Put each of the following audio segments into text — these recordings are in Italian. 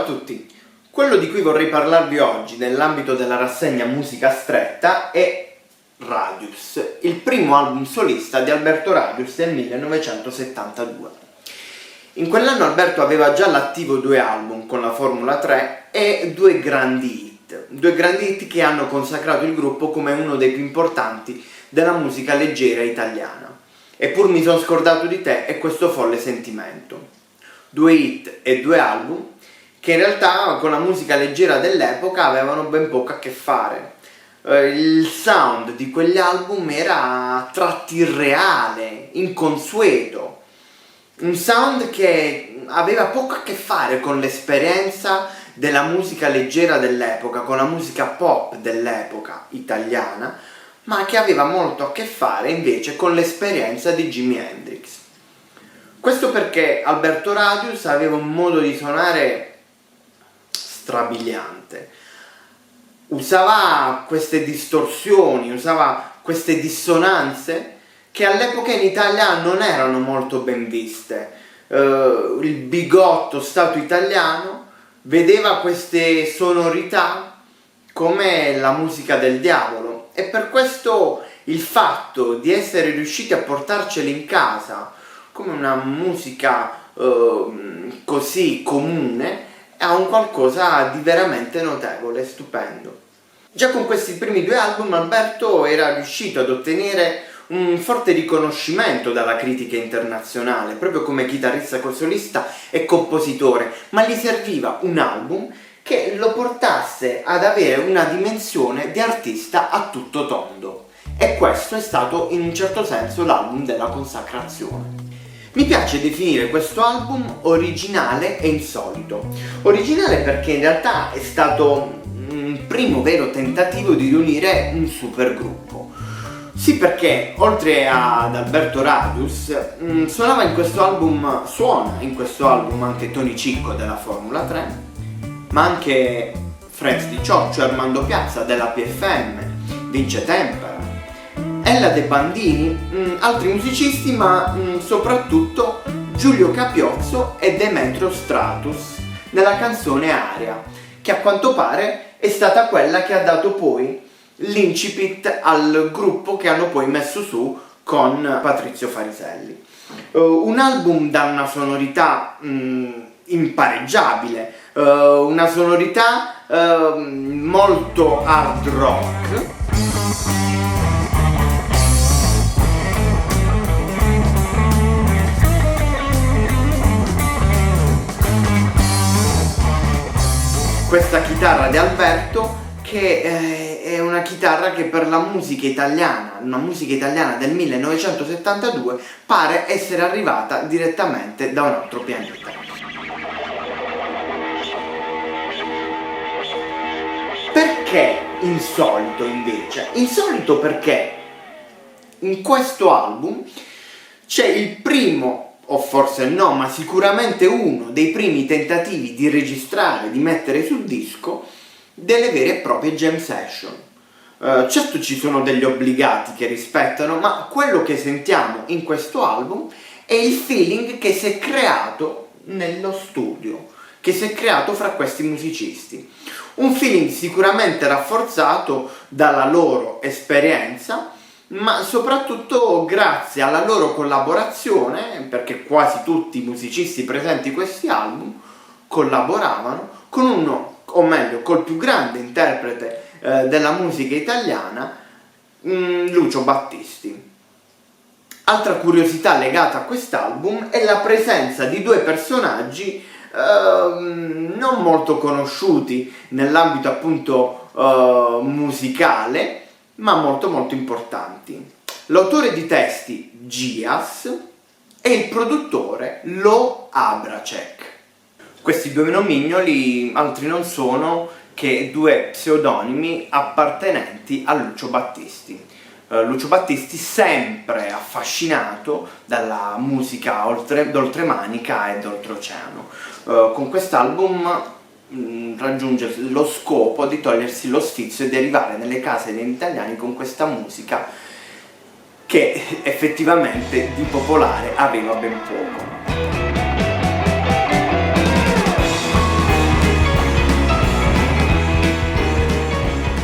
tutti, quello di cui vorrei parlarvi oggi nell'ambito della rassegna Musica Stretta è Radius, il primo album solista di Alberto Radius del 1972. In quell'anno Alberto aveva già all'attivo 2 album con la Formula 3 e due grandi hit che hanno consacrato il gruppo come uno dei più importanti della musica leggera italiana. Eppur mi sono scordato di te e questo folle sentimento. 2 hit e 2 album che in realtà con la musica leggera dell'epoca avevano ben poco a che fare. Il sound di quegli album era a tratti irreale, inconsueto, un sound che aveva poco a che fare con l'esperienza della musica leggera dell'epoca, con la musica pop dell'epoca italiana, ma che aveva molto a che fare invece con l'esperienza di Jimi Hendrix. Questo perché Alberto Radius aveva un modo di suonare strabiliante. Usava queste distorsioni, usava queste dissonanze che all'epoca in Italia non erano molto ben viste. Il bigotto stato italiano vedeva queste sonorità come la musica del diavolo e per questo il fatto di essere riusciti a portarceli in casa come una musica così comune ha un qualcosa di veramente notevole, stupendo. Già con questi primi 2 album Alberto era riuscito ad ottenere un forte riconoscimento dalla critica internazionale, proprio come chitarrista solista e compositore, ma gli serviva un album che lo portasse ad avere una dimensione di artista a tutto tondo. E questo è stato in un certo senso l'album della consacrazione. Mi piace definire questo album originale e insolito. Originale perché in realtà è stato un primo vero tentativo di riunire un supergruppo. Sì, perché oltre ad Alberto Radius suona in questo album anche Tony Cicco della Formula 3, ma anche Franz Di Cioccio, Armando Piazza della PFM, Vince Tempera, Ella De Bandini, altri musicisti, ma soprattutto Giulio Capiozzo e Demetrio Stratus nella canzone Aria, che a quanto pare è stata quella che ha dato poi l'incipit al gruppo che hanno poi messo su con Patrizio Fariselli. Un album da una sonorità impareggiabile, una sonorità molto hard rock. Questa chitarra di Alberto che è una chitarra che per la musica italiana, una musica italiana del 1972, pare essere arrivata direttamente da un altro pianeta. Perché insolito invece? Insolito perché in questo album c'è il primo, o forse no, ma sicuramente uno dei primi tentativi di registrare, di mettere sul disco delle vere e proprie jam session. Certo ci sono degli obbligati che rispettano, ma quello che sentiamo in questo album è il feeling che si è creato nello studio, che si è creato fra questi musicisti. Un feeling sicuramente rafforzato dalla loro esperienza, ma soprattutto grazie alla loro collaborazione, perché quasi tutti i musicisti presenti in questi album collaboravano con uno, o meglio col più grande interprete della musica italiana, Lucio Battisti. Altra curiosità legata a quest'album è la presenza di 2 personaggi non molto conosciuti nell'ambito appunto musicale, ma molto molto importanti. L'autore di testi Gias e il produttore Lo Abracek. Questi 2 nomignoli altri non sono che 2 pseudonimi appartenenti a Lucio Battisti. Lucio Battisti sempre affascinato dalla musica d'oltremanica e d'oltreoceano. Con quest'album raggiunge lo scopo di togliersi lo sfizio e di arrivare nelle case degli italiani con questa musica che effettivamente di popolare aveva ben poco.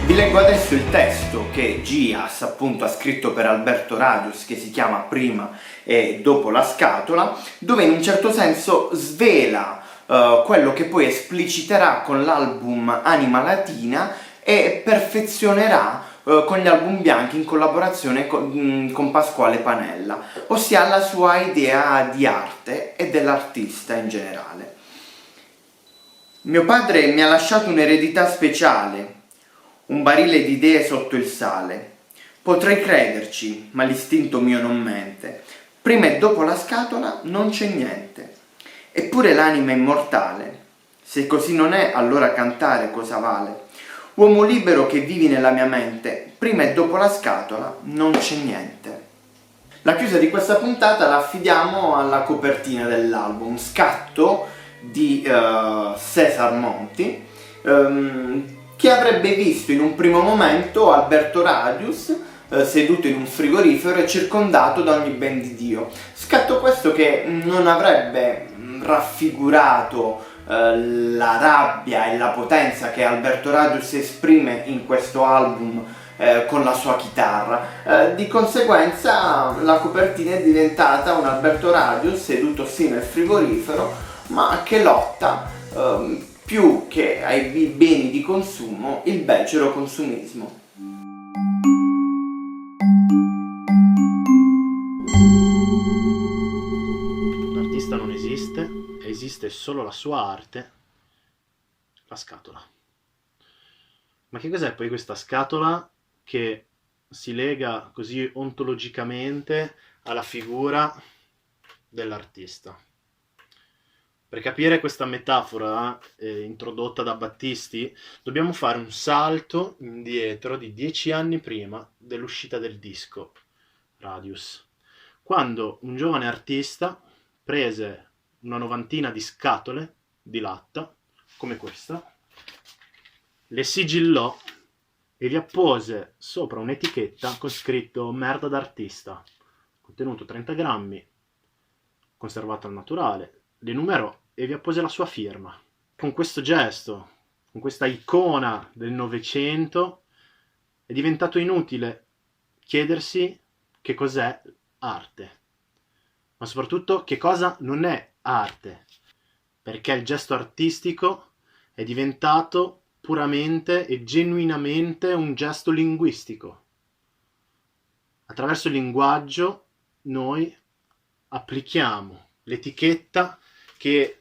Vi leggo adesso il testo che Gias appunto ha scritto per Alberto Radius, che si chiama Prima e dopo la scatola, dove in un certo senso svela quello che poi espliciterà con l'album Anima Latina e perfezionerà con gli album bianchi in collaborazione con Pasquale Panella, ossia la sua idea di arte e dell'artista in generale. Mio padre mi ha lasciato un'eredità speciale, un barile di idee sotto il sale. Potrei crederci, ma l'istinto mio non mente. Prima e dopo la scatola non c'è niente. Eppure l'anima è immortale. Se così non è, allora cantare cosa vale? Uomo libero che vivi nella mia mente, prima e dopo la scatola non c'è niente. La chiusa di questa puntata la affidiamo alla copertina dell'album, scatto di Cesar Monti, che avrebbe visto in un primo momento Alberto Radius seduto in un frigorifero e circondato da ogni ben di Dio. Scatto questo che non avrebbe raffigurato la rabbia e la potenza che Alberto Radius esprime in questo album con la sua chitarra. Di conseguenza la copertina è diventata un Alberto Radius seduto sì nel frigorifero, ma che lotta più che ai beni di consumo, il becero consumismo. L'artista non esiste, esiste solo la sua arte, la scatola. Ma che cos'è poi questa scatola che si lega così ontologicamente alla figura dell'artista? Per capire questa metafora introdotta da Battisti, dobbiamo fare un salto indietro di 10 anni prima dell'uscita del disco Radius, quando un giovane artista prese una novantina di scatole di latta, come questa, le sigillò e vi appose sopra un'etichetta con scritto merda d'artista, contenuto 30 grammi, conservato al naturale, le numerò e vi appose la sua firma. Con questo gesto, con questa icona del Novecento, è diventato inutile chiedersi che cos'è arte, ma soprattutto che cosa non è arte, perché il gesto artistico è diventato puramente e genuinamente un gesto linguistico. Attraverso il linguaggio noi applichiamo l'etichetta che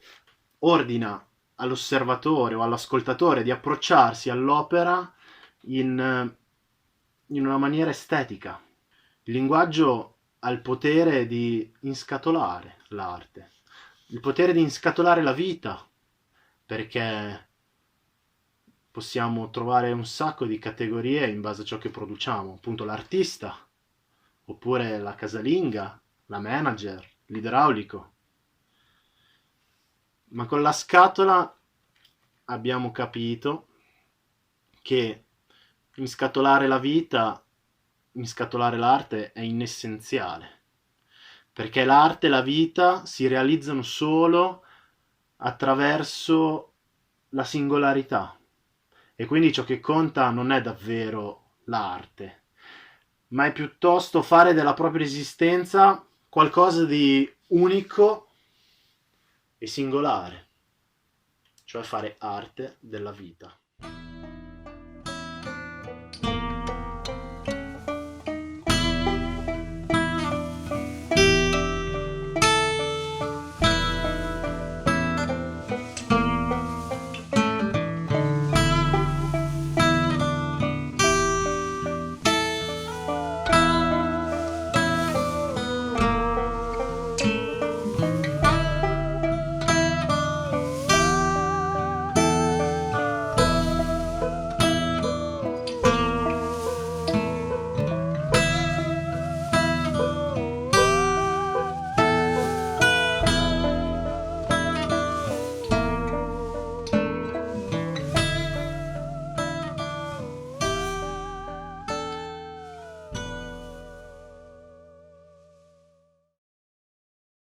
ordina all'osservatore o all'ascoltatore di approcciarsi all'opera in una maniera estetica. Il linguaggio ha il potere di inscatolare l'arte, il potere di inscatolare la vita, perché possiamo trovare un sacco di categorie in base a ciò che produciamo, appunto l'artista, oppure la casalinga, la manager, l'idraulico. Ma con la scatola abbiamo capito che inscatolare la vita, inscatolare l'arte è inessenziale, perché l'arte e la vita si realizzano solo attraverso la singolarità, e quindi ciò che conta non è davvero l'arte, ma è piuttosto fare della propria esistenza qualcosa di unico e singolare, cioè fare arte della vita.